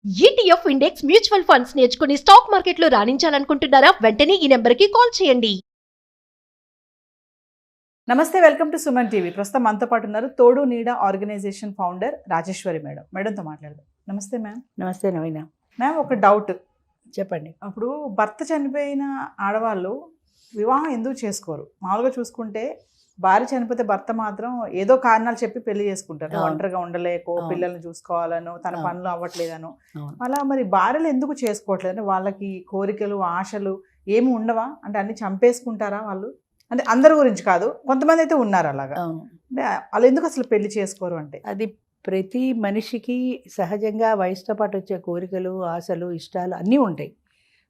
ETF index mutual funds నేర్చుకుని stock మార్కెట్లో రాణించాలనుకుంటున్నారా? వెంటనే ఈ నెంబర్కి కాల్ చేయండి. నమస్తే, వెల్కమ్ టు సుమన్ టీవీ. ప్రస్తుతం మనతో పాటు ఉన్నారు తోడు నీడ ఆర్గనైజేషన్ ఫౌండర్ రాజేశ్వరి మేడంతో మాట్లాడదాం. నమస్తే మ్యామ్. నమస్తే నవీన. మ్యామ్, ఒక డౌట్ చెప్పండి. అప్పుడు భర్త చనిపోయిన ఆడవాళ్ళు వివాహం ఎందుకు చేసుకోరు? మామూలుగా చూసుకుంటే భార్య చనిపోతే భర్త మాత్రం ఏదో కారణాలు చెప్పి పెళ్లి చేసుకుంటారు. ఒంటరిగా ఉండలేకో, పిల్లల్ని చూసుకోవాలనో, తన పనులు అవ్వట్లేదనో. అలా మరి భార్యలు ఎందుకు చేసుకోవట్లేదు? అంటే వాళ్ళకి కోరికలు, ఆశలు ఏమి ఉండవా? అంటే అన్ని చంపేసుకుంటారా వాళ్ళు? అంటే అందరి గురించి కాదు, కొంతమంది అయితే ఉన్నారు అలాగా. అంటే వాళ్ళు ఎందుకు అసలు పెళ్లి చేసుకోరు? అంటే అది ప్రతి మనిషికి సహజంగా వయసుతో పాటు వచ్చే కోరికలు, ఆశలు, ఇష్టాలు అన్నీ ఉంటాయి.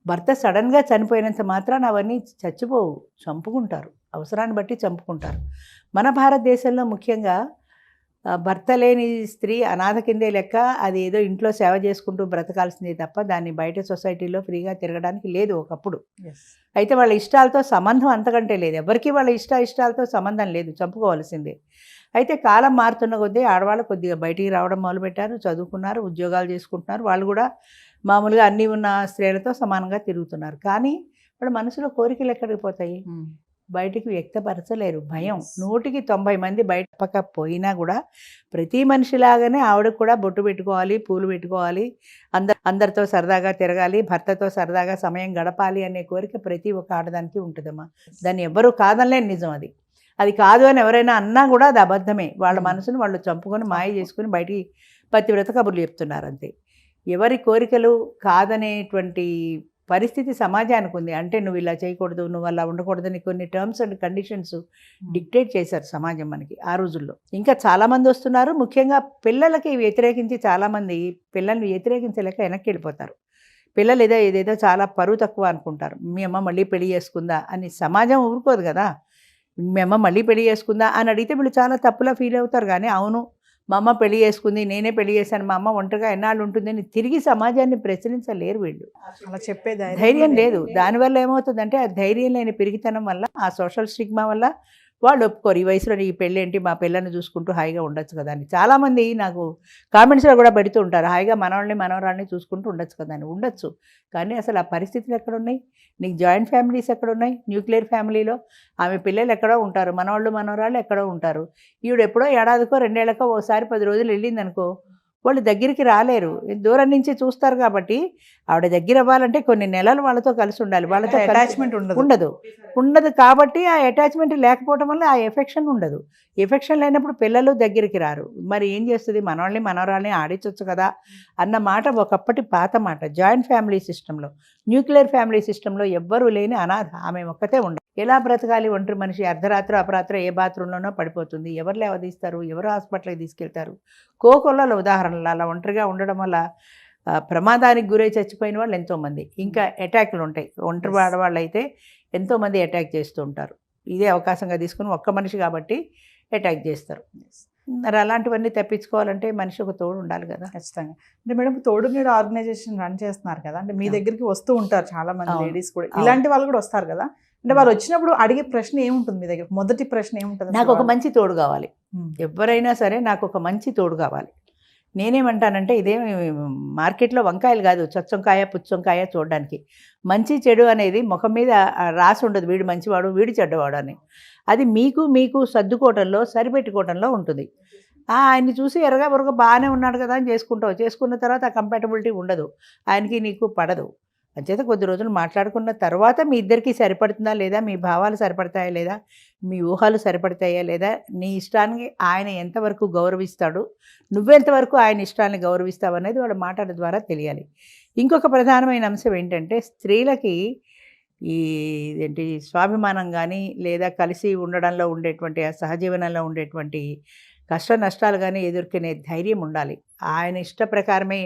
భర్త సడన్గా చనిపోయినంత మాత్రాన అవన్నీ చచ్చిపోవు, చంపుకుంటారు, అవసరాన్ని బట్టి చంపుకుంటారు. మన భారతదేశంలో ముఖ్యంగా భర్త లేని స్త్రీ అనాథ కిందే లెక్క. అది ఏదో ఇంట్లో సేవ చేసుకుంటూ బ్రతకాల్సిందే తప్ప దాన్ని బయట సొసైటీలో ఫ్రీగా తిరగడానికి లేదు ఒకప్పుడు. అయితే వాళ్ళ ఇష్టాలతో సంబంధం అంతకంటే లేదు, ఎవరికి వాళ్ళ ఇష్టాలతో సంబంధం లేదు, చంపుకోవాల్సిందే. అయితే కాలం మారుతున్న కొద్దీ ఆడవాళ్ళు కొద్దిగా బయటికి రావడం మొదలుపెట్టారు, చదువుకున్నారు, ఉద్యోగాలు చేసుకుంటున్నారు. వాళ్ళు కూడా మామూలుగా అన్నీ ఉన్న స్త్రీలతో సమానంగా తిరుగుతున్నారు. కానీ వాళ్ళ మనసులో కోరికలు ఎక్కడికి పోతాయి? బయటికి వ్యక్తపరచలేరు. భయం. 100కి 90 మంది బయట పోయినా కూడా ప్రతి మనిషిలాగానే ఆవిడకు కూడా బొట్టు పెట్టుకోవాలి, పూలు పెట్టుకోవాలి, అందరితో సరదాగా తిరగాలి, భర్తతో సరదాగా సమయం గడపాలి అనే కోరిక ప్రతి ఒక్క ఆడదానికి ఉంటుందమ్మా. దాన్ని ఎవ్వరూ కాదనలేని నిజం. అది కాదు అని ఎవరైనా అన్నా కూడా అది అబద్ధమే. వాళ్ళ మనసును వాళ్ళు చంపుకొని మాయ చేసుకుని బయటికి పతివ్రత కబుర్లు చెప్తున్నారు అంతే. ఎవరి కోరికలు కాదనేటువంటి పరిస్థితి సమాజానికి ఉంది. అంటే నువ్వు ఇలా చేయకూడదు, నువ్వు అలా ఉండకూడదని కొన్ని టర్మ్స్ అండ్ కండిషన్స్ డిక్టేట్ చేశారు సమాజం మనకి ఆ రోజుల్లో. ఇంకా చాలామంది వస్తున్నారు. ముఖ్యంగా పిల్లలకి వ్యతిరేకించి చాలామంది పిల్లల్ని వ్యతిరేకించలేక వెనక్కి వెళ్ళిపోతారు. పిల్లలు ఏదేదో చాలా పరువు తక్కువ అనుకుంటారు. మీ అమ్మ మళ్ళీ పెళ్లి చేసుకుందా అని. సమాజం ఊరుకోదు కదా. మీ అమ్మ మళ్ళీ పెళ్లి చేసుకుందా అని అడిగితే వీళ్ళు చాలా తప్పులా ఫీల్ అవుతారు. కానీ అవును, మా అమ్మ పెళ్లి చేసుకుంది, నేనే పెళ్లి చేశాను, మా అమ్మ ఒంటరిగా ఎన్నాళ్ళు ఉంటుందని తిరిగి సమాజాన్ని ప్రశ్నించలేరు వీళ్ళు. అలా చెప్పే ధైర్యం లేదు. దానివల్ల ఏమవుతుందంటే ఆ ధైర్యం లేని పెరిగితనం వల్ల, ఆ సోషల్ స్టిగ్మా వల్ల వాళ్ళు ఒప్పుకోరు. ఈ వయసులో ఈ పెళ్ళి ఏంటి, మా పిల్లల్ని చూసుకుంటూ హాయిగా ఉండొచ్చు కదా అని. చాలామంది నాకు కామెంట్స్లో కూడా పెడుతూ ఉంటారు, హాయిగా మనవాళ్ళని మనవరాళ్ళని చూసుకుంటూ ఉండొచ్చు కదా అని. ఉండొచ్చు, కానీ అసలు ఆ పరిస్థితులు ఎక్కడున్నాయి? నీకు జాయింట్ ఫ్యామిలీస్ ఎక్కడున్నాయి? న్యూక్లియర్ ఫ్యామిలీలో ఆమె పిల్లలు ఎక్కడో ఉంటారు, మనవాళ్ళు మనవరాళ్ళు ఎక్కడో ఉంటారు. ఈవిడ ఎప్పుడో ఏడాదికో 2 ఏళ్లకో ఓసారి 10 రోజులు వెళ్ళిందనుకో, వాళ్ళు దగ్గరికి రాలేరు, దూరం నుంచి చూస్తారు. కాబట్టి ఆవిడ దగ్గర అవ్వాలంటే కొన్ని నెలలు వాళ్ళతో కలిసి ఉండాలి. వాళ్ళతో అటాచ్మెంట్ ఉండదు కాబట్టి ఆ అటాచ్మెంట్ లేకపోవడం వల్ల ఆ ఎఫెక్షన్ ఉండదు. ఎఫెక్షన్ లేనప్పుడు పిల్లలు దగ్గరికి రారు. మరి ఏం చేస్తుంది? మనవాళ్ళని మనవరాళ్ళని ఆడించవచ్చు కదా అన్న మాట ఒకప్పటి పాత మాట. జాయింట్ ఫ్యామిలీ సిస్టంలో, న్యూక్లియర్ ఫ్యామిలీ సిస్టంలో ఎవ్వరూ లేని అనాథ ఆమె ఒక్కతే ఉండదు. ఎలా బ్రతకాలి? ఒంటరి మనిషి అర్ధరాత్రి అపరాత్రి ఏ బాత్రూంలోనో పడిపోతుంది. ఎవరు లేవదీస్తారు? ఎవరు హాస్పిటల్కి తీసుకెళ్తారు? కోకొల్లలో ఉదాహరణలు. అలా ఒంటరిగా ఉండడం వల్ల ప్రమాదానికి గురై చచ్చిపోయిన వాళ్ళు ఎంతోమంది. ఇంకా అటాక్లు ఉంటాయి. ఒంటరి ఆడవాళ్ళు అయితే ఎంతోమంది అటాక్ చేస్తూ ఉంటారు. ఇదే అవకాశంగా తీసుకుని ఒక్క మనిషి కాబట్టి అటాక్ చేస్తారు. మరి అలాంటివన్నీ తప్పించుకోవాలంటే మనిషి ఒక తోడు ఉండాలి కదా. ఖచ్చితంగా. అంటే మేడం, తోడు నీడ ఆర్గనైజేషన్ రన్ చేస్తున్నారు కదా, అంటే మీ దగ్గరికి వస్తూ ఉంటారు చాలా మంది లేడీస్ కూడా, ఇలాంటి వాళ్ళు కూడా వస్తారు కదా. అంటే వాళ్ళు వచ్చినప్పుడు అడిగే ప్రశ్న ఏముంటుంది మీ దగ్గర? మొదటి ప్రశ్న ఏముంటుంది? నాకు ఒక మంచి తోడు కావాలి. ఎవరైనా సరే నాకు ఒక మంచి తోడు కావాలి. నేనేమంటానంటే, ఇదేమి మార్కెట్లో వంకాయలు కాదు, చచ్చొంకాయ పుచ్చొంకాయ చూడడానికి. మంచి చెడు అనేది ముఖం మీద రాసి ఉండదు, వీడు మంచివాడు వీడు చెడ్డవాడు అని. అది మీకు సర్దుకోవటంలో, సరిపెట్టుకోవటంలో ఉంటుంది. ఆయన్ని చూసి ఎరగా బొరగా బాగానే ఉన్నాడు కదా అని చేసుకున్న తర్వాత ఆ కంపాటబిలిటీ ఉండదు, ఆయనకి నీకు పడదు. అంచేత కొద్ది రోజులు మాట్లాడుకున్న తర్వాత మీ ఇద్దరికీ సరిపడుతుందా లేదా, మీ భావాలు సరిపడతాయా లేదా, మీ ఊహలు సరిపడతాయా లేదా, నీ ఇష్టానికి ఆయన ఎంతవరకు గౌరవిస్తాడు, నువ్వెంతవరకు ఆయన ఇష్టాన్ని గౌరవిస్తావు అనేది వాళ్ళ మాటల ద్వారా తెలియాలి. ఇంకొక ప్రధానమైన అంశం ఏంటంటే, స్త్రీలకి స్వాభిమానం కానీ, లేదా కలిసి ఉండడంలో ఉండేటువంటి ఆ సహజీవనంలో ఉండేటువంటి కష్ట నష్టాలు కానీ ఎదుర్కొనే ధైర్యం ఉండాలి. ఆయన ఇష్ట ప్రకారమే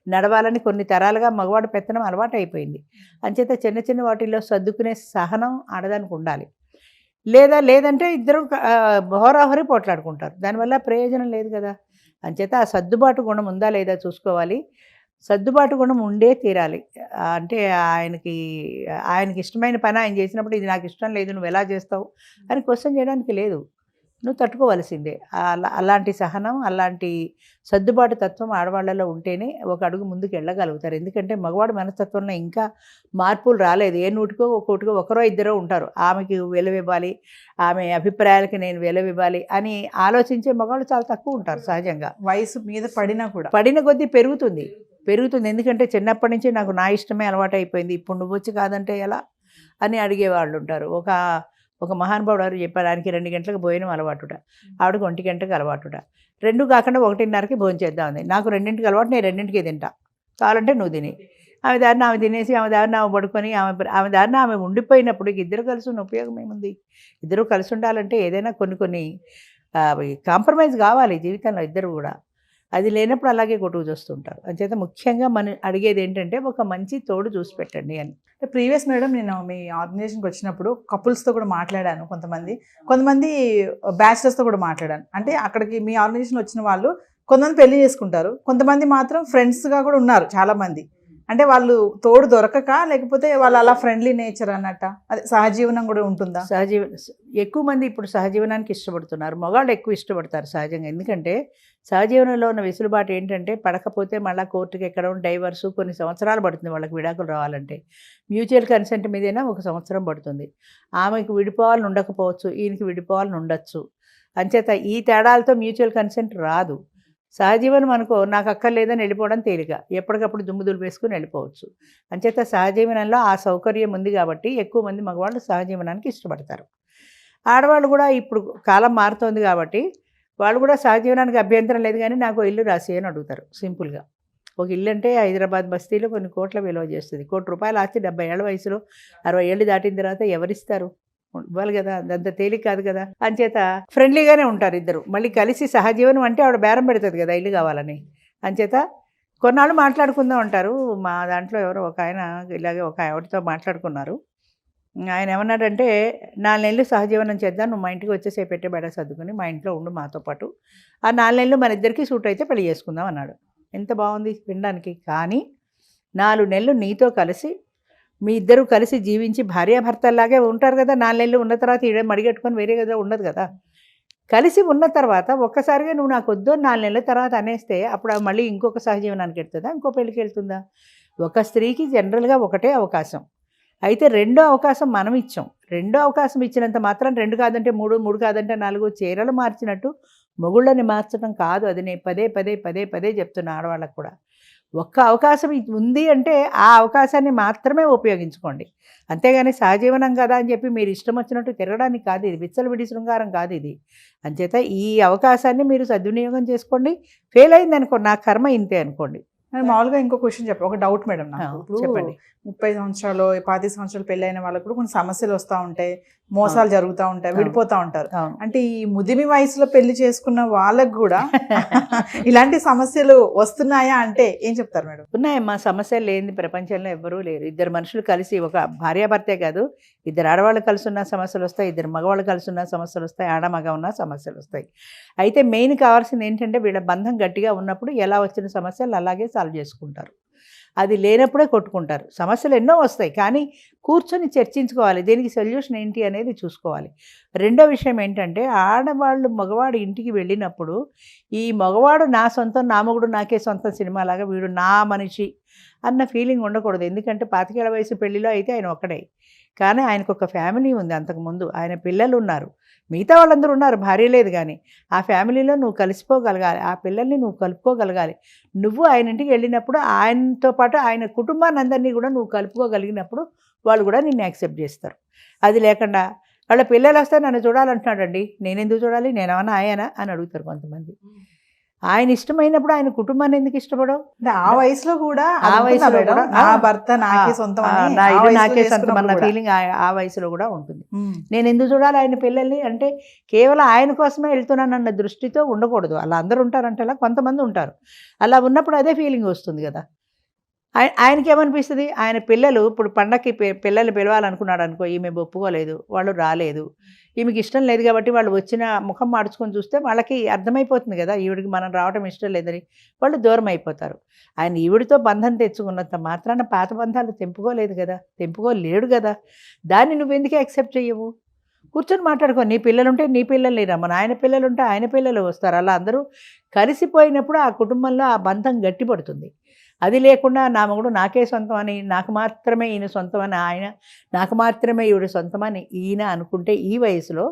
నడవాలని కొన్ని తరాలుగా మగవాడు పెత్తనం అలవాటు అయిపోయింది. అంచేత చిన్న వాటిల్లో సర్దుకునే సహనం ఆడదానికి ఉండాలి. లేదంటే ఇద్దరు హోరాహోరీ పోట్లాడుకుంటారు, దానివల్ల ప్రయోజనం లేదు కదా. అంచేత ఆ సర్దుబాటు గుణం ఉందా లేదా చూసుకోవాలి. సర్దుబాటు గుణం ఉండే తీరాలి. అంటే ఆయనకి ఇష్టమైన పని ఆయన చేసినప్పుడు ఇది నాకు ఇష్టం లేదు, నువ్వు ఎలా చేస్తావు అని క్వశ్చన్ చేయడానికి లేదు. నువ్వు తట్టుకోవలసిందే. అలాంటి సహనం, అలాంటి సర్దుబాటు తత్వం ఆడవాళ్ళలో ఉంటేనే ఒక అడుగు ముందుకు వెళ్ళగలుగుతారు. ఎందుకంటే మగవాడి మనస్తత్వంలో ఇంకా మార్పులు రాలేదు. ఏ నూటికో ఒక్కోటికో ఒకరో ఇద్దరో ఉంటారు. ఆమెకి విలువివ్వాలి, ఆమె అభిప్రాయాలకి నేను విలువివ్వాలి అని ఆలోచించే మగవాళ్ళు చాలా తక్కువ ఉంటారు సహజంగా. వయసు మీద పడినా కూడా పడిన కొద్దీ పెరుగుతుంది. ఎందుకంటే చిన్నప్పటి నుంచి నాకు నా ఇష్టమే అలవాటు అయిపోయింది, ఇప్పుడు నువ్వు వచ్చి కాదంటే ఎలా అని అడిగేవాళ్ళు ఉంటారు. ఒక మహానుభావుడు గారు చెప్పారు, ఆయనకి 2 గంటలకు భోజనం అలవాటుట, ఆవిడకి 1 గంటకు అలవాటుట. 2 కాకుండా 1:30కి భోజనం చేద్దామంది. నాకు 2కి అలవాటు, నేను 2కే తింటా, కావాలంటే నువ్వు తిని. ఆమె దారిని ఆమె తినేసి ఆమె దారిని ఆమె పడుకొని ఆమె దారిని ఆమె ఉండిపోయినప్పుడు ఇద్దరు కలిసి ఉన్న ఉపయోగం ఏముంది? ఇద్దరు కలిసి ఉండాలంటే ఏదైనా కొన్ని కాంప్రమైజ్ కావాలి జీవితంలో ఇద్దరు కూడా. అది లేనప్పుడు అలాగే కొట్టుకు చూస్తుంటారు. అంచేత ముఖ్యంగా మనం అడిగేది ఏంటంటే ఒక మంచి తోడు చూసి పెట్టండి అని. ప్రీవియస్ మేడం నేను మీ ఆర్గనైజేషన్కి వచ్చినప్పుడు కపుల్స్తో కూడా మాట్లాడాను, కొంతమంది బ్యాచిలర్స్తో కూడా మాట్లాడాను. అంటే అక్కడికి మీ ఆర్గనైజేషన్ వచ్చిన వాళ్ళు కొంతమంది పెళ్లి చేసుకుంటారు, కొంతమంది మాత్రం ఫ్రెండ్స్గా కూడా ఉన్నారు చాలామంది. అంటే వాళ్ళు తోడు దొరకక, లేకపోతే వాళ్ళు అలా ఫ్రెండ్లీ నేచర్ అన్నట్ట, అదే సహజీవనం కూడా ఉంటుందా? ఎక్కువ మంది ఇప్పుడు సహజీవనానికి ఇష్టపడుతున్నారు. మగాళ్ళు ఎక్కువ ఇష్టపడతారు సహజంగా. ఎందుకంటే సహజీవనంలో ఉన్న వెసులుబాటు ఏంటంటే పడకపోతే మళ్ళీ కోర్టుకి ఎక్కడం, డైవర్సు కొన్ని సంవత్సరాలు పడుతుంది వాళ్ళకి విడాకులు రావాలంటే. మ్యూచువల్ కన్సెంట్ మీదైనా 1 సంవత్సరం పడుతుంది. ఆమెకు విడిపోవాలని ఉండకపోవచ్చు, ఈయనకి విడిపోవాలని ఉండొచ్చు. అంచేత ఈ తేడాలతో మ్యూచువల్ కన్సెంట్ రాదు. సహజీవనం అనుకో, నాకు అక్కర్లేదని వెళ్ళిపోవడం తేలిక, ఎప్పటికప్పుడు దుమ్ము దులిపేసుకుని వెళ్ళిపోవచ్చు. అంచేత సహజీవనంలో ఆ సౌకర్యం ఉంది కాబట్టి ఎక్కువ మంది మగవాళ్ళు సహజీవనానికి ఇష్టపడతారు. ఆడవాళ్ళు కూడా ఇప్పుడు కాలం మారుతోంది కాబట్టి వాళ్ళు కూడా సహజీవనానికి అభ్యంతరం లేదు, కానీ నాకు ఇల్లు రాసి అని అడుగుతారు సింపుల్గా. ఒక ఇల్లు అంటే హైదరాబాద్ బస్తీలో కొన్ని కోట్ల విలువ చేస్తుంది. ₹1,00,00,000 ఆస్తి 70 ఏళ్ల వయసులో 60 ఏళ్ళు దాటిన తర్వాత ఎవరిస్తారు? ఇవ్వాలి కదా, అదంత తేలిక కాదు కదా. అంచేత ఫ్రెండ్లీగానే ఉంటారు ఇద్దరు. మళ్ళీ కలిసి సహజీవనం అంటే ఆవిడ బేరం పెడుతుంది కదా ఇల్లు కావాలని. అంచేత కొన్నాళ్ళు మాట్లాడుకుందాం అంటారు. మా దాంట్లో ఎవరో ఒక ఆయన ఇలాగే ఒక ఆవిడతో మాట్లాడుకున్నారు. ఆయన ఏమన్నాడంటే, 4 నెలలు సహజీవనం చేద్దాం, నువ్వు మా ఇంటికి వచ్చేసే పెట్టే బెడ సర్దుకుని మా ఇంట్లో ఉండు మాతో పాటు, ఆ 4 నెలలు మన ఇద్దరికి సూట్ అయితే పెళ్లి చేసుకుందాం అన్నాడు. ఎంత బాగుంది వినడానికి. కానీ 4 నెలలు నీతో కలిసి మీ ఇద్దరు కలిసి జీవించి భార్యాభర్తల్లాగే ఉంటారు కదా. 4 నెలలు ఉన్న తర్వాత ఈడ మడిగట్టుకొని వేరే కదా ఉండదు కదా. కలిసి ఉన్న తర్వాత ఒక్కసారిగా నువ్వు నాకు వద్దు 4 నెలల తర్వాత అనేస్తే అప్పుడు మళ్ళీ ఇంకొక సహజీవనానికి వెళ్తుందా, ఇంకో పెళ్ళికి వెళ్తుందా? ఒక స్త్రీకి జనరల్గా ఒకటే అవకాశం. అయితే రెండో అవకాశం మనం ఇచ్చాం. రెండో అవకాశం ఇచ్చినంత మాత్రం 2 కాదంటే 3, 3 కాదంటే 4 చీరలు మార్చినట్టు మొగుళ్ళని మార్చడం కాదు. అది నేను పదే చెప్తున్నా ఆడవాళ్ళకు కూడా. ఒక్క అవకాశం ఉంది అంటే ఆ అవకాశాన్ని మాత్రమే ఉపయోగించుకోండి. అంతేగాని సహజీవనం కదా అని చెప్పి మీరు ఇష్టం వచ్చినట్టు తిరగడానికి కాదు ఇది, విచ్చలవిడి శృంగారం కాదు ఇది. అంచేత ఈ అవకాశాన్ని మీరు సద్వినియోగం చేసుకోండి. ఫెయిల్ అయింది అనుకో, నా కర్మ ఇంతే అనుకోండి. మామూలుగా ఇంకో క్వశ్చన్ చెప్పండి, ఒక డౌట్ మేడం నాకు. చెప్పండి. 30 సంవత్సరాలు 25 సంవత్సరాలు పెళ్ళైన వాళ్ళకు కూడా కొన్ని సమస్యలు వస్తూ ఉంటాయి, మోసాలు జరుగుతూ ఉంటాయి, విడిపోతూ ఉంటారు. అంటే ఈ ముదిమి వయసులో పెళ్లి చేసుకున్న వాళ్ళకు కూడా ఇలాంటి సమస్యలు వస్తున్నాయా అంటే ఏం చెప్తారు మేడం? ఉన్నాయమ్మా, సమస్యలు లేని ప్రపంచంలో ఎవ్వరూ లేరు. ఇద్దరు మనుషులు కలిసి, ఒక భార్యాభర్తే కాదు, ఇద్దరు ఆడవాళ్ళు కలిసి ఉన్న సమస్యలు వస్తాయి, ఇద్దరు మగవాళ్ళు కలిసి ఉన్న సమస్యలు వస్తాయి, ఆడమగ ఉన్న సమస్యలు వస్తాయి. అయితే మెయిన్ కావాల్సింది ఏంటంటే వీళ్ళ బంధం గట్టిగా ఉన్నప్పుడు ఎలా వచ్చిన సమస్యలు అలాగే సాల్వ్ చేసుకుంటారు. అది లేనప్పుడే కొట్టుకుంటారు. సమస్యలు ఎన్నో వస్తాయి, కానీ కూర్చొని చర్చించుకోవాలి, దీనికి సొల్యూషన్ ఏంటి అనేది చూసుకోవాలి. రెండో విషయం ఏంటంటే, ఆడవాళ్ళు మగవాడు ఇంటికి వెళ్ళినప్పుడు ఈ మగవాడు నా సొంతం, నా మొగుడు నాకే సొంతం సినిమాలాగా వీడు నా మనిషి అన్న ఫీలింగ్ ఉండకూడదు. ఎందుకంటే 25 ఏళ్ల వయసు పెళ్లిలో అయితే ఆయన ఒక్కడే, కానీ ఆయనకు ఒక ఫ్యామిలీ ఉంది, అంతకుముందు ఆయన పిల్లలు ఉన్నారు, మిగతా వాళ్ళందరూ ఉన్నారు, భార్య లేదు. కానీ ఆ ఫ్యామిలీలో నువ్వు కలిసిపోగలగాలి, ఆ పిల్లల్ని నువ్వు కలుపుకోగలగాలి. నువ్వు ఆయన ఇంటికి వెళ్ళినప్పుడు ఆయనతో పాటు ఆయన కుటుంబాన్ని అందరినీ కూడా నువ్వు కలుపుకోగలిగినప్పుడు వాళ్ళు కూడా నిన్ను యాక్సెప్ట్ చేస్తారు. అది లేకుండా వాళ్ళ పిల్లలు వస్తే నన్ను చూడాలంటున్నాడండి, నేనెందుకు చూడాలి, నేనేమన్నా ఆయనా అని అడుగుతారు కొంతమంది. ఆయన ఇష్టమైనప్పుడు ఆయన కుటుంబాన్ని ఎందుకు ఇష్టపడవు? ఆ వయసులో కూడా ఆ వయసులో కూడా నా భర్త నాకే సొంతం, నా ఇల్లు నాకే సొంతం అన్న ఫీలింగ్ ఆ వయసులో కూడా ఉంటుంది. నేను ఎందుకు చూడాలి ఆయన పిల్లల్ని అంటే కేవలం ఆయన కోసమే వెళ్తున్నానన్న దృష్టితో ఉండకూడదు. అలా అందరూ ఉంటారంటే అలా కొంతమంది ఉంటారు. అలా ఉన్నప్పుడు అదే ఫీలింగ్ వస్తుంది కదా. ఆయనకి ఏమనిపిస్తుంది, ఆయన పిల్లలు ఇప్పుడు పండగకి పిల్లల్ని పిలవాలనుకున్నాడు అనుకో, ఈమె ఒప్పుకోలేదు, వాళ్ళు రాలేదు, ఈమెకి ఇష్టం లేదు కాబట్టి వాళ్ళు వచ్చిన ముఖం మార్చుకొని చూస్తే వాళ్ళకి అర్థమైపోతుంది కదా ఈవిడికి మనం రావడం ఇష్టం లేదని, వాళ్ళు దూరం అయిపోతారు. ఆయన ఈవిడితో బంధం తెచ్చుకున్నంత మాత్రాన పాత బంధాలు తెంపుకోలేదు కదా, తెంపుకోలేడు కదా, దాన్ని నువ్వెందుకు యాక్సెప్ట్ చెయ్యవు? కూర్చొని మాట్లాడుకో. నీ పిల్లలుంటే నీ పిల్లలు లేరమ్మ, ఆయన పిల్లలు ఉంటే ఆయన పిల్లలు వస్తారు. అలా అందరూ కలిసిపోయినప్పుడు ఆ కుటుంబంలో ఆ బంధం గట్టిపడుతుంది. అది లేకుండా నా మొగుడు నాకే సొంతం అని, నాకు మాత్రమే ఈయన సొంతం అని ఆయన, నాకు మాత్రమే ఈవిడ సొంతం అని ఈయన అనుకుంటే ఈ వయసులో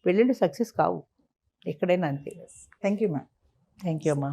పెళ్ళిళ్ళు సక్సెస్ కావు. ఎక్కడైనా అంతే. Thank you ma'am. Thank you అమ్మా.